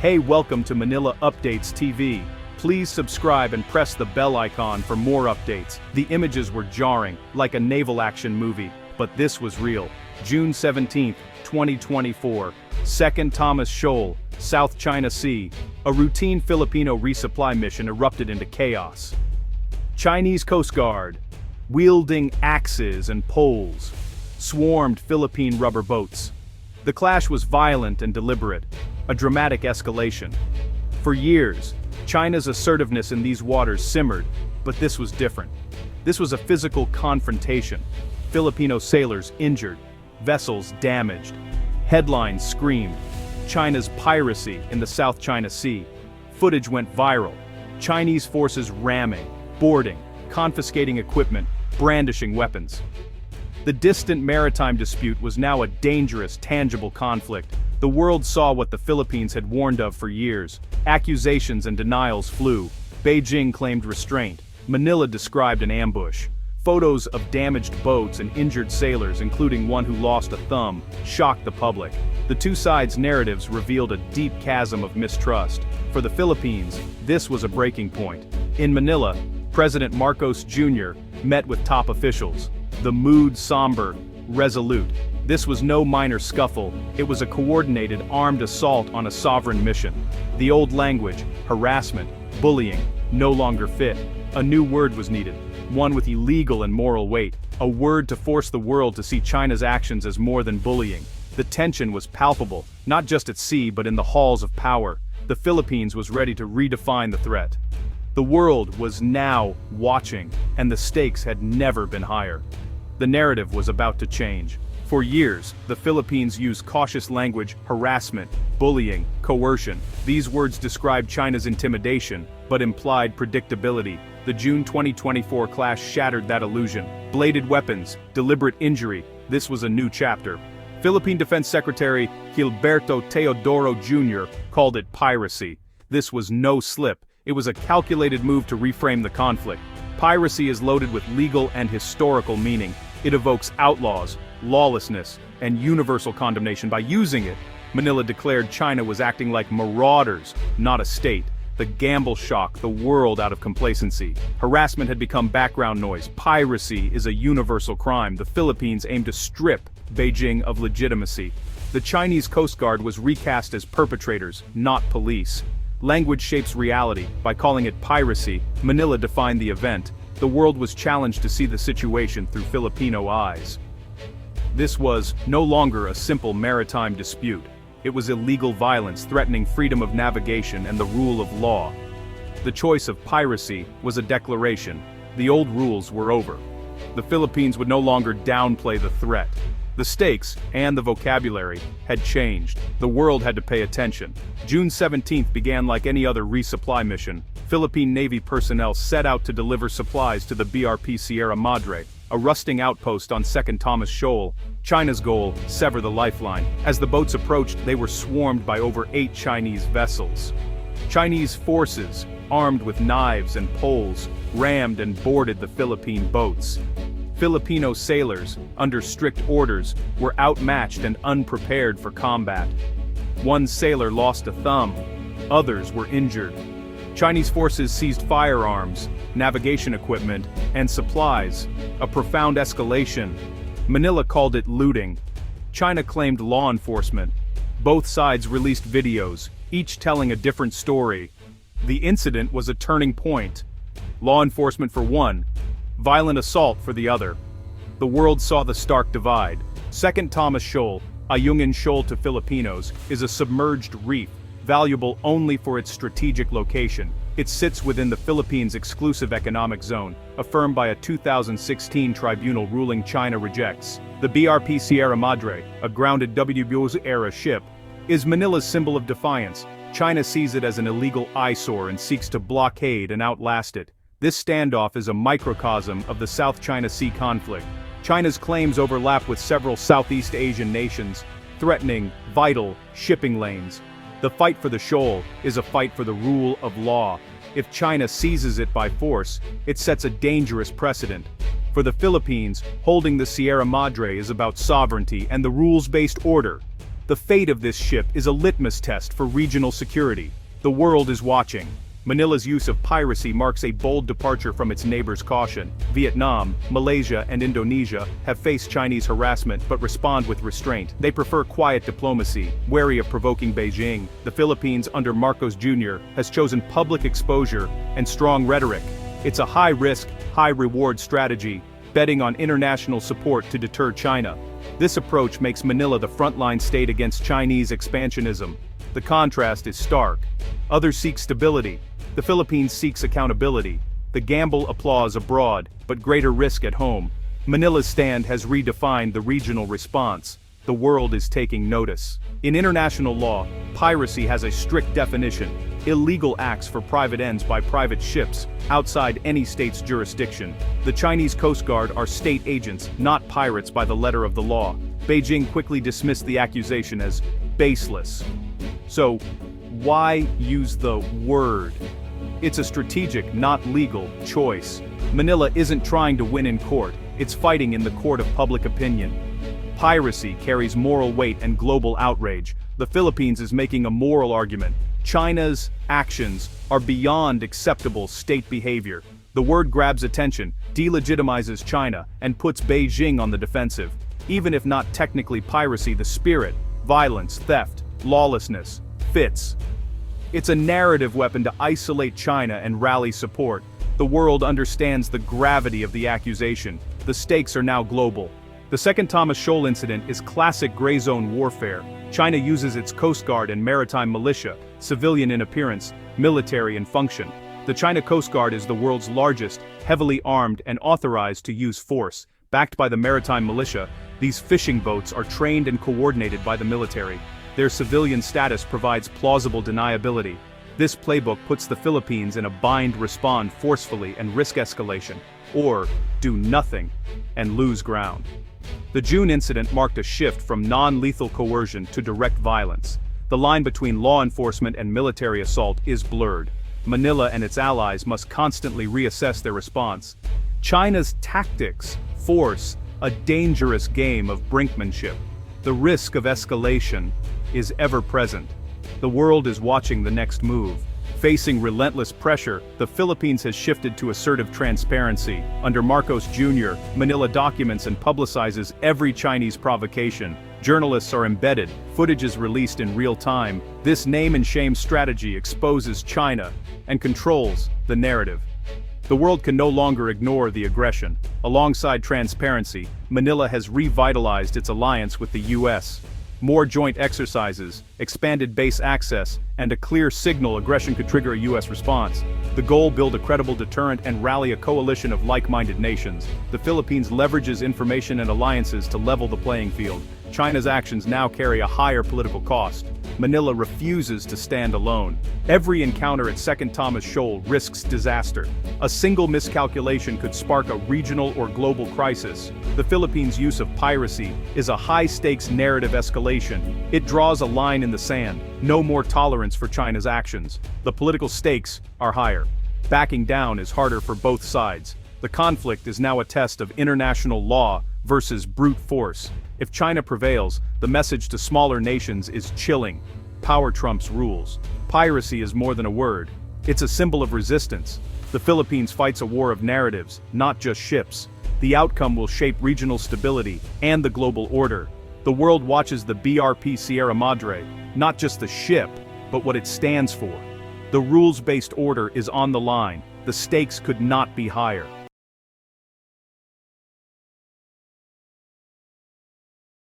Hey, welcome to Manila Updates TV. Please subscribe and press the bell icon for more updates. The images were jarring, like a naval action movie, but this was real. June 17, 2024. 2nd Thomas Shoal, South China Sea. A routine Filipino resupply mission erupted into chaos. Chinese Coast Guard, wielding axes and poles, swarmed Philippine rubber boats. The clash was violent and deliberate, a dramatic escalation. For years, China's assertiveness in these waters simmered, but this was different. This was a physical confrontation. Filipino sailors injured, vessels damaged. Headlines screamed, China's piracy in the South China Sea. Footage went viral. Chinese forces ramming, boarding, confiscating equipment, brandishing weapons. The distant maritime dispute was now a dangerous, tangible conflict. The world saw what the Philippines had warned of for years. Accusations and denials flew. Beijing claimed restraint. Manila described an ambush. Photos of damaged boats and injured sailors, including one who lost a thumb, shocked the public. The two sides' narratives revealed a deep chasm of mistrust. For the Philippines, this was a breaking point. In Manila, President Marcos Jr. met with top officials. The mood somber, resolute. This was no minor scuffle, it was a coordinated, armed assault on a sovereign mission. The old language, harassment, bullying, no longer fit. A new word was needed, one with illegal and moral weight, a word to force the world to see China's actions as more than bullying. The tension was palpable, not just at sea but in the halls of power. The Philippines was ready to redefine the threat. The world was now watching, and the stakes had never been higher. The narrative was about to change. For years, the Philippines used cautious language, harassment, bullying, coercion. These words described China's intimidation, but implied predictability. The June 2024 clash shattered that illusion. Bladed weapons, deliberate injury, this was a new chapter. Philippine Defense Secretary Gilberto Teodoro Jr. called it piracy. This was no slip, it was a calculated move to reframe the conflict. Piracy is loaded with legal and historical meaning. It evokes outlaws, lawlessness, and universal condemnation. By using it, Manila declared China was acting like marauders, not a state. The gamble shocked the world out of complacency. Harassment had become background noise. Piracy is a universal crime. The Philippines aimed to strip Beijing of legitimacy. The Chinese Coast Guard was recast as perpetrators, not police. Language shapes reality. By calling it piracy, Manila defined the event. The world was challenged to see the situation through Filipino eyes. This was no longer a simple maritime dispute. It was illegal violence threatening freedom of navigation and the rule of law. The choice of piracy was a declaration. The old rules were over. The Philippines would no longer downplay the threat. The stakes, and the vocabulary, had changed. The world had to pay attention. June 17th began like any other resupply mission. Philippine Navy personnel set out to deliver supplies to the BRP Sierra Madre, a rusting outpost on 2nd Thomas Shoal. China's goal, sever the lifeline. As the boats approached, they were swarmed by over 8 Chinese vessels. Chinese forces, armed with knives and poles, rammed and boarded the Philippine boats. Filipino sailors, under strict orders, were outmatched and unprepared for combat. One sailor lost a thumb, others were injured. Chinese forces seized firearms, navigation equipment, and supplies, a profound escalation. Manila called it looting. China claimed law enforcement. Both sides released videos, each telling a different story. The incident was a turning point. Law enforcement for one, violent assault for the other. The world saw the stark divide. 2nd Thomas Shoal, Ayungin Shoal to Filipinos, is a submerged reef, valuable only for its strategic location. It sits within the Philippines' exclusive economic zone, affirmed by a 2016 tribunal ruling China rejects. The BRP Sierra Madre, a grounded WBO-era ship, is Manila's symbol of defiance. China sees it as an illegal eyesore and seeks to blockade and outlast it. This standoff is a microcosm of the South China Sea conflict. China's claims overlap with several Southeast Asian nations, threatening vital shipping lanes. The fight for the shoal is a fight for the rule of law. If China seizes it by force, it sets a dangerous precedent. For the Philippines, holding the Sierra Madre is about sovereignty and the rules-based order. The fate of this ship is a litmus test for regional security. The world is watching. Manila's use of piracy marks a bold departure from its neighbors' caution. Vietnam, Malaysia, and Indonesia have faced Chinese harassment but respond with restraint. They prefer quiet diplomacy, wary of provoking Beijing. The Philippines, under Marcos Jr., has chosen public exposure and strong rhetoric. It's a high-risk, high-reward strategy, betting on international support to deter China. This approach makes Manila the frontline state against Chinese expansionism. The contrast is stark. Others seek stability. The Philippines seeks accountability. The gamble applause abroad, but greater risk at home. Manila's stand has redefined the regional response. The world is taking notice. In international law, piracy has a strict definition: illegal acts for private ends by private ships, outside any state's jurisdiction. The Chinese Coast Guard are state agents, not pirates by the letter of the law. Beijing quickly dismissed the accusation as baseless. So, why use the word? It's a strategic, not legal, choice. Manila isn't trying to win in court, it's fighting in the court of public opinion. Piracy carries moral weight and global outrage. The Philippines is making a moral argument. China's actions are beyond acceptable state behavior. The word grabs attention, delegitimizes China, and puts Beijing on the defensive. Even if not technically piracy, the spirit, violence, theft, lawlessness, fits. It's a narrative weapon to isolate China and rally support. The world understands the gravity of the accusation. The stakes are now global. The second Thomas Shoal incident is classic gray zone warfare. China uses its Coast Guard and maritime militia, civilian in appearance, military in function. The China Coast Guard is the world's largest, heavily armed and authorized to use force. Backed by the maritime militia, these fishing boats are trained and coordinated by the military. Their civilian status provides plausible deniability. This playbook puts the Philippines in a bind: respond forcefully and risk escalation, or do nothing and lose ground. The June incident marked a shift from non-lethal coercion to direct violence. The line between law enforcement and military assault is blurred. Manila and its allies must constantly reassess their response. China's tactics force a dangerous game of brinkmanship. The risk of escalation is ever present. The world is watching the next move. Facing relentless pressure, the Philippines has shifted to assertive transparency. Under Marcos Jr., Manila documents and publicizes every Chinese provocation. Journalists are embedded, footage is released in real time. This name and shame strategy exposes China and controls the narrative. The world can no longer ignore the aggression. Alongside transparency, Manila has revitalized its alliance with the US. More joint exercises, expanded base access, and a clear signal aggression could trigger a US response. The goal: build a credible deterrent and rally a coalition of like-minded nations. The Philippines leverages information and alliances to level the playing field. China's actions now carry a higher political cost. Manila refuses to stand alone. Every encounter at Second Thomas Shoal risks disaster. A single miscalculation could spark a regional or global crisis. The Philippines' use of piracy is a high-stakes narrative escalation. It draws a line in the sand. No more tolerance for China's actions. The political stakes are higher. Backing down is harder for both sides. The conflict is now a test of international law versus brute force. If China prevails, the message to smaller nations is chilling. Power trumps rules. Piracy is more than a word. It's a symbol of resistance. The Philippines fights a war of narratives, not just ships. The outcome will shape regional stability and the global order. The world watches the BRP Sierra Madre, not just the ship, but what it stands for. The rules-based order is on the line. The stakes could not be higher.